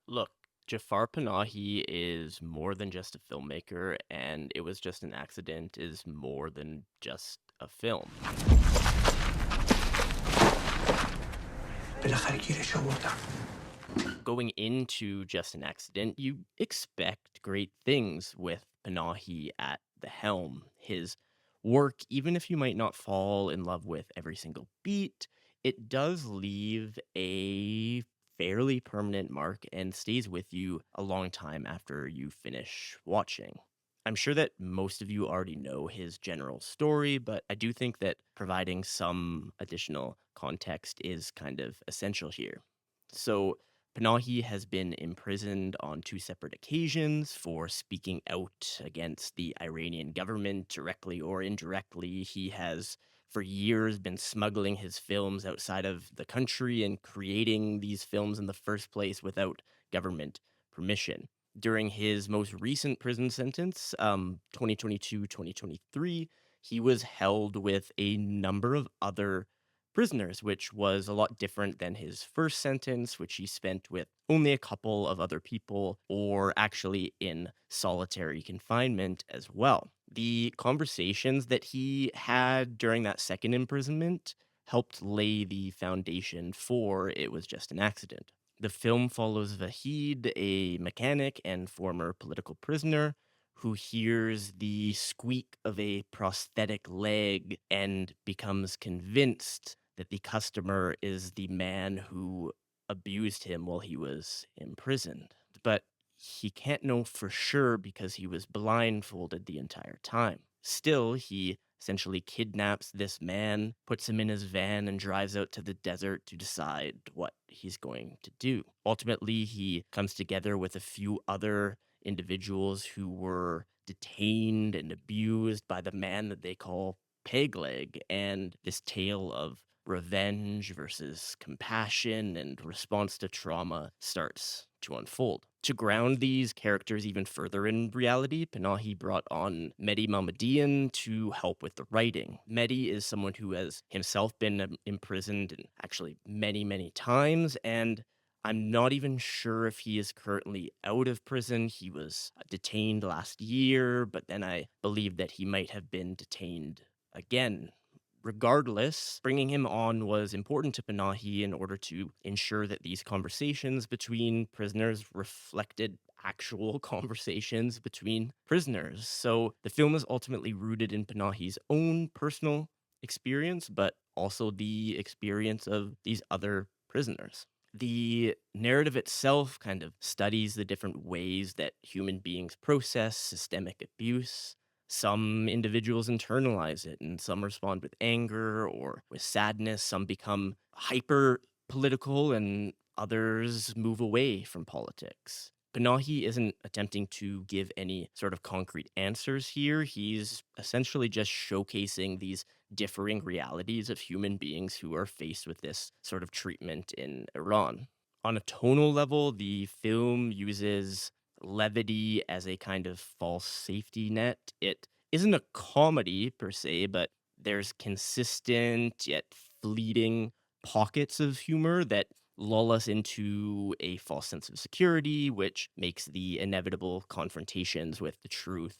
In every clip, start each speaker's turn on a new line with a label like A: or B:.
A: Look, Jafar Panahi is more than just a filmmaker, and It Was Just an Accident is more than just a film.
B: بالاخره گیرش آوردم.
A: Going into Just an Accident, you expect great things with Panahi at the helm. His work, even if you might not fall in love with every single beat, it does leave a fairly permanent mark and stays with you a long time after you finish watching. I'm sure that most of you already know his general story, but I do think that providing some additional context is kind of essential here. So, Panahi has been imprisoned on two separate occasions for speaking out against the Iranian government directly or indirectly. He has, for years, been smuggling his films outside of the country and creating these films in the first place without government permission. During his most recent prison sentence, 2022 2023, he was held with a number of other prisoners, which was a lot different than his first sentence, which he spent with only a couple of other people or actually in solitary confinement as well. The conversations that he had during that second imprisonment helped lay the foundation for It Was Just an Accident. The film follows Vahid, a mechanic and former political prisoner, who hears the squeak of a prosthetic leg and becomes convinced that the customer is the man who abused him while he was imprisoned. But he can't know for sure because he was blindfolded the entire time. Still, he essentially kidnaps this man, puts him in his van, and drives out to the desert to decide what he's going to do. Ultimately, he comes together with a few other individuals who were detained and abused by the man that they call Pegleg, and this tale of revenge versus compassion and response to trauma starts to unfold. To ground these characters even further in reality, Panahi brought on Mehdi Mamadian to help with the writing. Mehdi is someone who has himself been imprisoned actually many, many times, and I'm not even sure if he is currently out of prison. He was detained last year, but then I believe that he might have been detained again. Regardless, bringing him on was important to Panahi in order to ensure that these conversations between prisoners reflected actual conversations between prisoners. So the film is ultimately rooted in Panahi's own personal experience, but also the experience of these other prisoners. The narrative itself kind of studies the different ways that human beings process systemic abuse. Some individuals internalize it, and some respond with anger or with sadness. Some become hyper political, and others move away from politics. Panahi isn't attempting to give any sort of concrete answers here. He's essentially just showcasing these differing realities of human beings who are faced with this sort of treatment in Iran. On a tonal level, the film uses levity as a kind of false safety net. It isn't a comedy per se, but there's consistent yet fleeting pockets of humor that lull us into a false sense of security, which makes the inevitable confrontations with the truth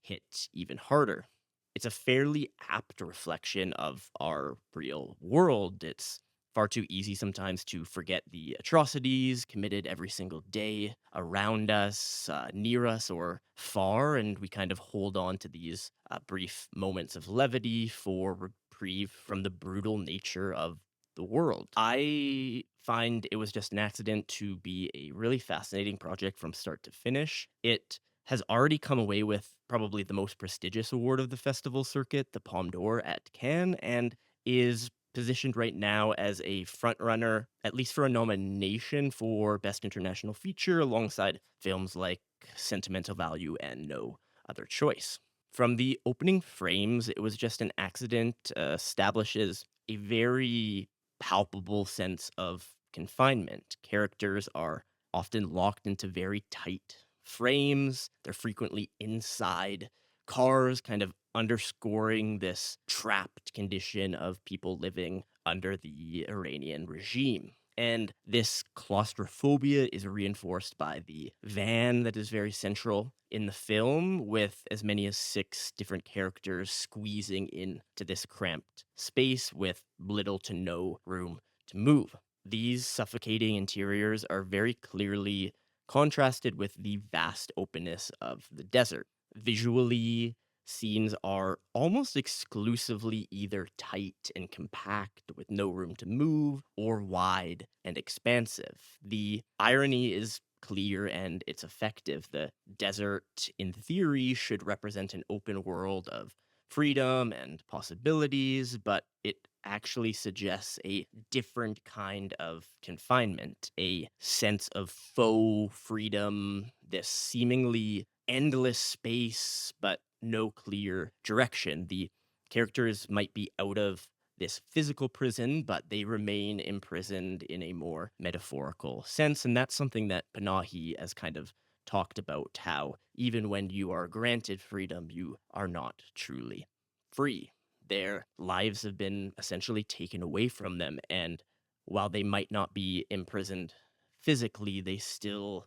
A: hit even harder. It's a fairly apt reflection of our real world. It's far too easy sometimes to forget the atrocities committed every single day around us, near us, or far, and we kind of hold on to these brief moments of levity for reprieve from the brutal nature of the world. I find It Was Just an Accident to be a really fascinating project from start to finish. It has already come away with probably the most prestigious award of the festival circuit, the Palme d'Or at Cannes, and is positioned right now as a frontrunner, at least for a nomination for Best International Feature, alongside films like Sentimental Value and No Other Choice. From the opening frames, It Was Just an Accident establishes a very palpable sense of confinement. Characters are often locked into very tight frames. They're frequently inside cars, kind of underscoring this trapped condition of people living under the Iranian regime. And this claustrophobia is reinforced by the van that is very central in the film, with as many as 6 different characters squeezing into this cramped space with little to no room to move. These suffocating interiors are very clearly contrasted with the vast openness of the desert. Visually, scenes are almost exclusively either tight and compact with no room to move or wide and expansive. The irony is clear and it's effective. The desert, in theory, should represent an open world of freedom and possibilities, but it actually suggests a different kind of confinement, a sense of faux freedom, this seemingly endless space, but no clear direction. The characters might be out of this physical prison, but they remain imprisoned in a more metaphorical sense. And that's something that Panahi has kind of talked about, how even when you are granted freedom, you are not truly free. Their lives have been essentially taken away from them. And while they might not be imprisoned physically, they still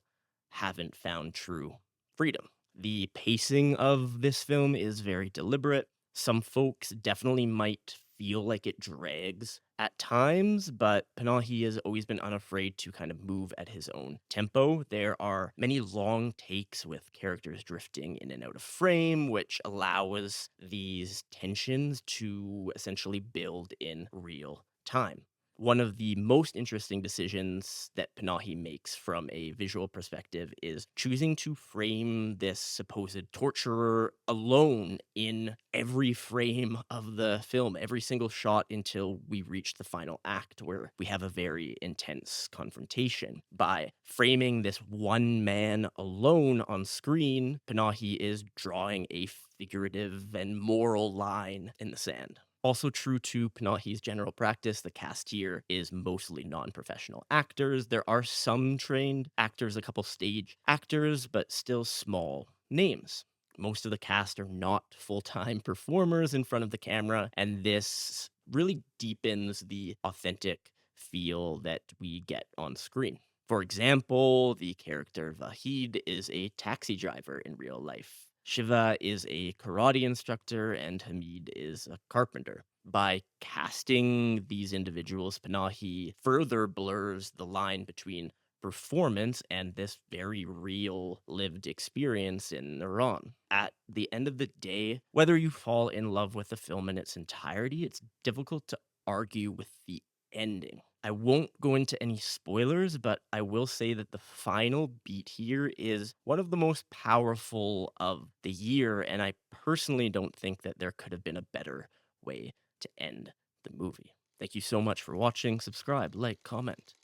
A: haven't found true freedom. The pacing of this film is very deliberate. Some folks definitely might feel like it drags at times, but Panahi has always been unafraid to kind of move at his own tempo. There are many long takes with characters drifting in and out of frame, which allows these tensions to essentially build in real time. One of the most interesting decisions that Panahi makes from a visual perspective is choosing to frame this supposed torturer alone in every frame of the film, every single shot until we reach the final act where we have a very intense confrontation. By framing this one man alone on screen, Panahi is drawing a figurative and moral line in the sand. Also true to Panahi's general practice, the cast here is mostly non-professional actors. There are some trained actors, a couple stage actors, but still small names. Most of the cast are not full-time performers in front of the camera, and this really deepens the authentic feel that we get on screen. For example, the character Vahid is a taxi driver in real life. Shiva is a karate instructor, and Hamid is a carpenter. By casting these individuals, Panahi further blurs the line between performance and this very real lived experience in Iran. At the end of the day, whether you fall in love with the film in its entirety, it's difficult to argue with the ending. I won't go into any spoilers, but I will say that the final beat here is one of the most powerful of the year, and I personally don't think that there could have been a better way to end the movie. Thank you so much for watching. Subscribe, like, comment,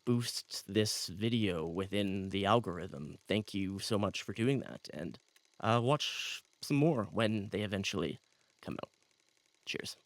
A: boost this video within the algorithm. Thank you so much for doing that, and watch some more when they eventually come out. Cheers.